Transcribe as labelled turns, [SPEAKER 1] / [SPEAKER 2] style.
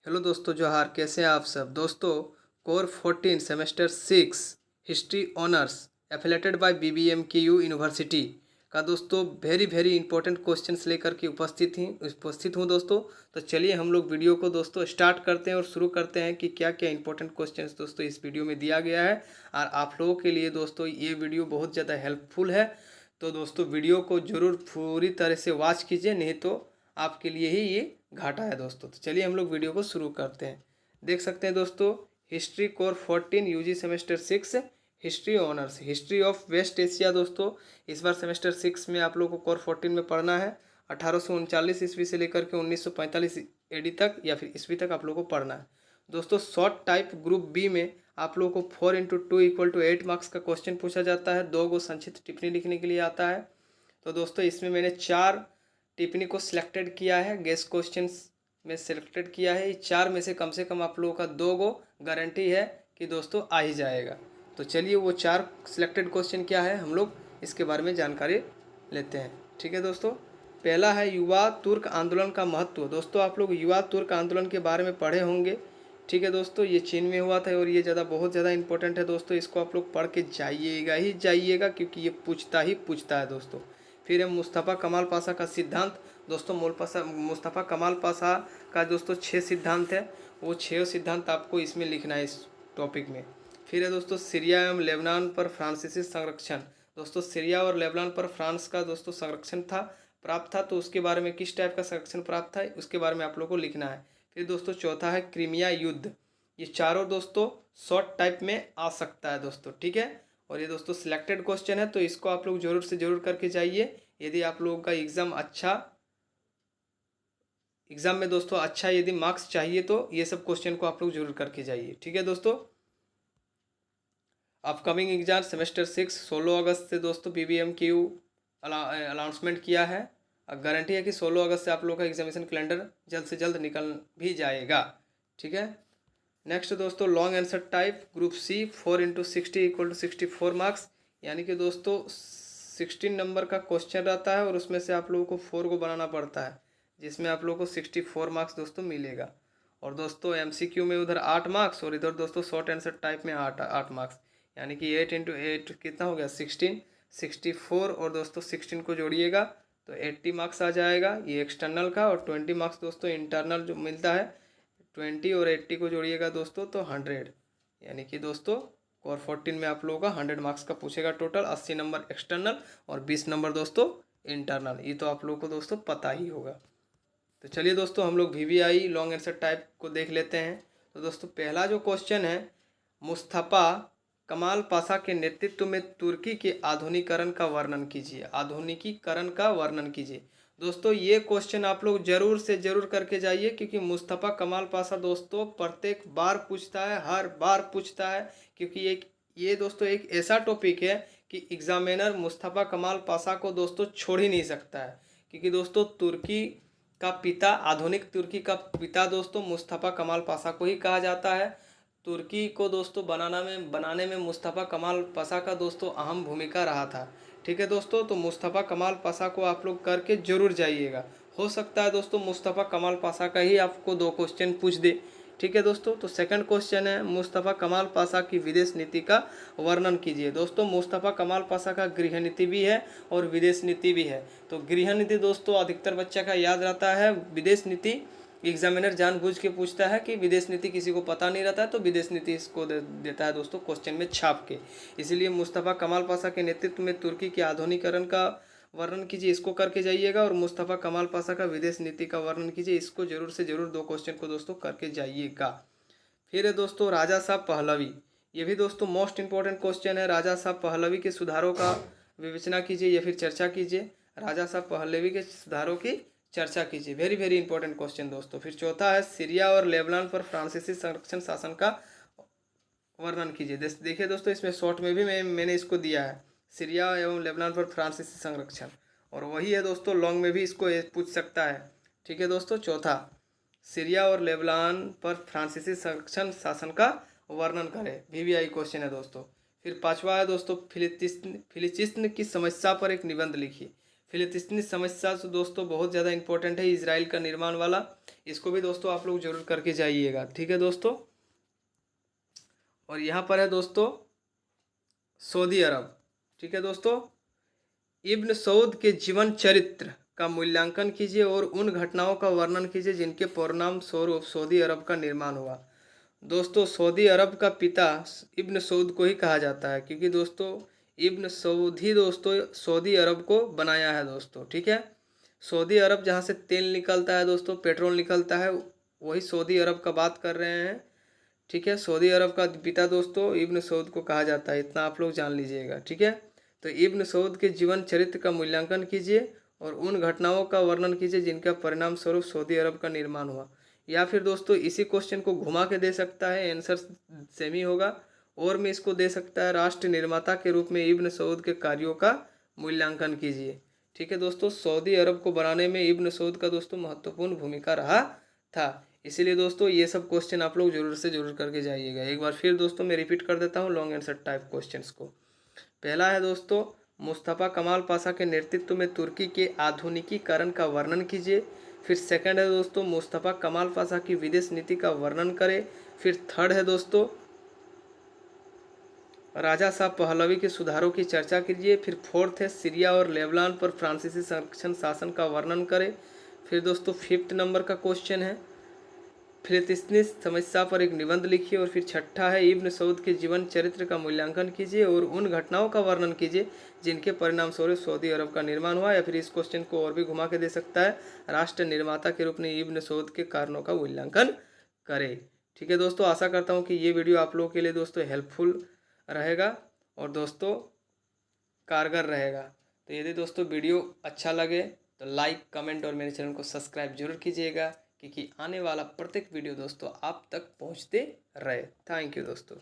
[SPEAKER 1] Hello दोस्तों, जोहार। कैसे हैं आप सब दोस्तों? Core 14 semester 6 history honours affiliated by BBMKU university का दोस्तों वेरी वेरी इंपॉर्टेंट क्वेश्चंस लेकर के उपस्थित हूँ दोस्तों। तो चलिए हम लोग वीडियो को दोस्तों स्टार्ट करते हैं और शुरू करते हैं कि क्या क्या इंपॉर्टेंट क्वेश्चंस दोस्तों इस वीडियो में दिया गया है। और आप लोगों के लिए दोस्तों ये वीडियो बहुत ज़्यादा हेल्पफुल है। तो दोस्तों वीडियो को ज़रूर पूरी तरह से वॉच कीजिए, नहीं तो आपके लिए ही ये घाटा है दोस्तों। तो चलिए हम लोग वीडियो को शुरू करते हैं। देख सकते हैं दोस्तों, history core 14 UG semester 6 history honours history of West Asia दोस्तों। इस बार सेमेस्टर 6 में आप लोगों को कोर 14 में पढ़ना है। 1839 ईस्वी से लेकर के 1945 AD तक या फिर ईस्वी तक आप लोगों को पढ़ना है दोस्तों। शॉर्ट टाइप ग्रुप बी में आप लोगों को 4 × 2 = 8 मार्क्स का क्वेश्चन पूछा जाता है। 2 संक्षिप्त टिप्पणी लिखने के लिए आता है। तो दोस्तों इसमें मैंने 4 टिप्पणी को सिलेक्टेड किया है, गेस्ट क्वेश्चंस में सिलेक्टेड किया है। इस 4 में से कम आप लोगों का 2 गारंटी है कि दोस्तों आ ही जाएगा। तो चलिए वो 4 सिलेक्टेड क्वेश्चन क्या है, हम लोग इसके बारे में जानकारी लेते हैं। ठीक है दोस्तों, पहला है युवा तुर्क आंदोलन का महत्व। दोस्तों आप लोग युवा तुर्क आंदोलन के बारे में पढ़े होंगे। ठीक है दोस्तों, ये चीन में हुआ था और ये बहुत ज़्यादा इंपॉर्टेंट है दोस्तों। इसको आप लोग पढ़ के जाइएगा ही जाइएगा, क्योंकि ये पूछता है दोस्तों। फिर है मुस्तफ़ा कमाल पाशा का सिद्धांत। दोस्तों मुस्तफ़ा कमाल पाशा का दोस्तों 6 सिद्धांत है, वो 6 सिद्धांत आपको इसमें लिखना है इस टॉपिक में। फिर है दोस्तों सीरिया एवं लेबनान पर फ्रांसीसी संरक्षण। दोस्तों सीरिया और लेबनान पर फ्रांस का दोस्तों संरक्षण प्राप्त था, तो उसके बारे में किस टाइप का संरक्षण प्राप्त था उसके बारे में आप लोगों को लिखना है। फिर दोस्तों चौथा है क्रीमिया युद्ध। ये चारों दोस्तों शॉर्ट टाइप में आ सकता है दोस्तों, ठीक है। और ये दोस्तों सिलेक्टेड क्वेश्चन है, तो इसको आप लोग जरूर से जरूर करके जाइए। यदि आप लोगों का एग्ज़ाम में दोस्तों अच्छा यदि मार्क्स चाहिए तो ये सब क्वेश्चन को आप लोग जरूर करके जाइए। ठीक है दोस्तों, अपकमिंग एग्जाम सेमेस्टर 6 16 अगस्त से दोस्तों BBMKU अनाउंसमेंट किया है। गारंटी है कि 16 अगस्त से आप लोगों का एग्जामिनेशन कैलेंडर जल्द से जल्द निकल भी जाएगा। ठीक है। नेक्स्ट दोस्तों long answer type group C 4 × 60 = 64 marks. यानी कि दोस्तों 16 नंबर का क्वेश्चन रहता है और उसमें से आप लोगों को 4 को बनाना पड़ता है, जिसमें आप लोगों को 64 मार्क्स दोस्तों मिलेगा। और दोस्तों MCQ में उधर 8 मार्क्स और इधर दोस्तों शॉर्ट आंसर टाइप में 8 मार्क्स। यानी कि 8 × 8 कितना हो गया 16, 64 और दोस्तों 16 को जोड़िएगा तो 80 मार्क्स आ जाएगा ये एक्सटर्नल का। और 20 मार्क्स दोस्तों इंटरनल जो मिलता है। 20 और 80 को जोड़िएगा दोस्तों तो 100। यानी कि दोस्तों कोर 14 में आप लोगों का 100 मार्क्स का पूछेगा टोटल। 80 नंबर एक्सटर्नल और 20 नंबर दोस्तों इंटरनल। ये तो आप लोगों को दोस्तों पता ही होगा। तो चलिए दोस्तों हम लोग VVI लॉन्ग आंसर टाइप को देख लेते हैं। तो दोस्तों पहला जो क्वेश्चन है, मुस्तफ़ा कमाल पाशा के नेतृत्व में तुर्की के आधुनिकीकरण का वर्णन कीजिए। आधुनिकीकरण का वर्णन कीजिए। दोस्तों ये क्वेश्चन आप लोग जरूर से जरूर करके जाइए, क्योंकि मुस्तफ़ा कमाल पाशा दोस्तों प्रत्येक बार पूछता है, हर बार पूछता है। क्योंकि ये दोस्तों एक ऐसा टॉपिक है कि एग्जामिनर मुस्तफ़ा कमाल पाशा को दोस्तों छोड़ ही नहीं सकता है। क्योंकि दोस्तों तुर्की का पिता, आधुनिक तुर्की का पिता दोस्तों मुस्तफ़ा कमाल पाशा को ही कहा जाता है। तुर्की को दोस्तों बनाने में मुस्तफ़ा कमाल पाशा का दोस्तों अहम भूमिका रहा था। ठीक है दोस्तों, तो मुस्तफ़ा कमाल पाशा को आप लोग करके जरूर जाइएगा। हो सकता है दोस्तों मुस्तफ़ा कमाल पाशा का ही आपको 2 क्वेश्चन पूछ दे। ठीक है दोस्तों, तो सेकंड क्वेश्चन है मुस्तफ़ा कमाल पाशा की विदेश नीति का वर्णन कीजिए। दोस्तों मुस्तफ़ा कमाल पाशा का गृह नीति भी है और विदेश नीति भी है। तो गृह नीति दोस्तों अधिकतर बच्चा का याद रहता है। विदेश नीति एग्जामिनर जानबूझ के पूछता है कि विदेश नीति किसी को पता नहीं रहता है, तो विदेश नीति इसको देता है दोस्तों क्वेश्चन में छाप के। इसीलिए मुस्तफ़ा कमाल पाशा के नेतृत्व में तुर्की के आधुनिकीकरण का वर्णन कीजिए, इसको करके जाइएगा। और मुस्तफ़ा कमाल पाशा का विदेश नीति का वर्णन कीजिए, इसको जरूर से जरूर 2 क्वेश्चन को दोस्तों करके जाइएगा। फिर है दोस्तों राजा साहब पहलवी। ये भी दोस्तों मोस्ट इंपॉर्टेंट क्वेश्चन है। राजा साहब पहलवी के सुधारों का विवेचना कीजिए या फिर चर्चा कीजिए। राजा साहब पहलवी के सुधारों की चर्चा कीजिए। वेरी वेरी इंपॉर्टेंट क्वेश्चन दोस्तों। फिर चौथा है सीरिया और लेबनान पर फ्रांसीसी संरक्षण शासन का वर्णन कीजिए। देखिए दोस्तों इसमें शॉर्ट में भी मैंने इसको दिया है, सीरिया एवं लेबनान पर फ्रांसीसी संरक्षण। और वही है दोस्तों लॉन्ग में भी इसको पूछ सकता है। ठीक है दोस्तों, चौथा सीरिया और लेबनान पर फ्रांसीसी संरक्षण शासन का वर्णन करें। VVI क्वेश्चन है दोस्तों। फिर पांचवा है दोस्तों फिलिस्तीन की समस्या पर एक निबंध लिखिए। फिलिस्तीनी समस्या तो दोस्तों बहुत ज़्यादा इंपॉर्टेंट है, इजराइल का निर्माण वाला, इसको भी दोस्तों आप लोग जरूर करके जाइएगा, ठीक है दोस्तों। और यहाँ पर है दोस्तों सऊदी अरब, ठीक है दोस्तों। इब्न सऊद के जीवन चरित्र का मूल्यांकन कीजिए और उन घटनाओं का वर्णन कीजिए जिनके परिणाम स्वरूप सऊदी अरब का निर्माण हुआ। दोस्तों सऊदी अरब का पिता इब्न सऊद को ही कहा जाता है, क्योंकि दोस्तों इब्न सऊद ही दोस्तों सऊदी अरब को बनाया है दोस्तों, ठीक है। सऊदी अरब जहाँ से तेल निकलता है दोस्तों, पेट्रोल निकलता है, वही सऊदी अरब का बात कर रहे हैं, ठीक है। सऊदी अरब का पिता दोस्तों इब्न सऊद को कहा जाता है, इतना आप लोग जान लीजिएगा, ठीक है। तो इब्न सऊद के जीवन चरित्र का मूल्यांकन कीजिए और उन घटनाओं का वर्णन कीजिए जिनका परिणाम स्वरूप सऊदी अरब का निर्माण हुआ। या फिर दोस्तों इसी क्वेश्चन को घुमा के दे सकता है, आंसर सेम ही होगा, और में इसको दे सकता है राष्ट्र निर्माता के रूप में इब्न सऊद के कार्यों का मूल्यांकन कीजिए, ठीक है दोस्तों। सऊदी अरब को बनाने में इब्न सऊद का दोस्तों महत्वपूर्ण भूमिका रहा था, इसीलिए दोस्तों ये सब क्वेश्चन आप लोग जरूर से जरूर करके जाइएगा। एक बार फिर दोस्तों मैं रिपीट कर देता हूँ लॉन्ग आंसर टाइप क्वेश्चंस को। पहला है दोस्तों मुस्तफ़ा कमाल पाशा के नेतृत्व में तुर्की के आधुनिकीकरण का वर्णन कीजिए। फिर सेकंड है दोस्तों मुस्तफ़ा कमाल पाशा की विदेश नीति का वर्णन करें। फिर थर्ड है दोस्तों राजा शाह पहलवी के सुधारों की चर्चा कीजिए। फिर फोर्थ है सीरिया और लेबनान पर फ्रांसीसी संरक्षण शासन का वर्णन करें। फिर दोस्तों फिफ्थ नंबर का क्वेश्चन है फिलिस्तीनी समस्या पर एक निबंध लिखिए। और फिर छठा है इब्न सऊद के जीवन चरित्र का मूल्यांकन कीजिए और उन घटनाओं का वर्णन कीजिए जिनके परिणाम स्वरूप सऊदी अरब का निर्माण हुआ। या फिर इस क्वेश्चन को और भी घुमा के दे सकता है राष्ट्र निर्माता के रूप में इब्न सऊद के कारणों का मूल्यांकन करें, ठीक है दोस्तों। आशा करता हूँ कि ये वीडियो आप लोगों के लिए दोस्तों हेल्पफुल रहेगा और दोस्तों कारगर रहेगा। तो यदि दोस्तों वीडियो अच्छा लगे तो लाइक कमेंट और मेरे चैनल को सब्सक्राइब जरूर कीजिएगा, क्योंकि आने वाला प्रत्येक वीडियो दोस्तों आप तक पहुंचते रहे। थैंक यू दोस्तों।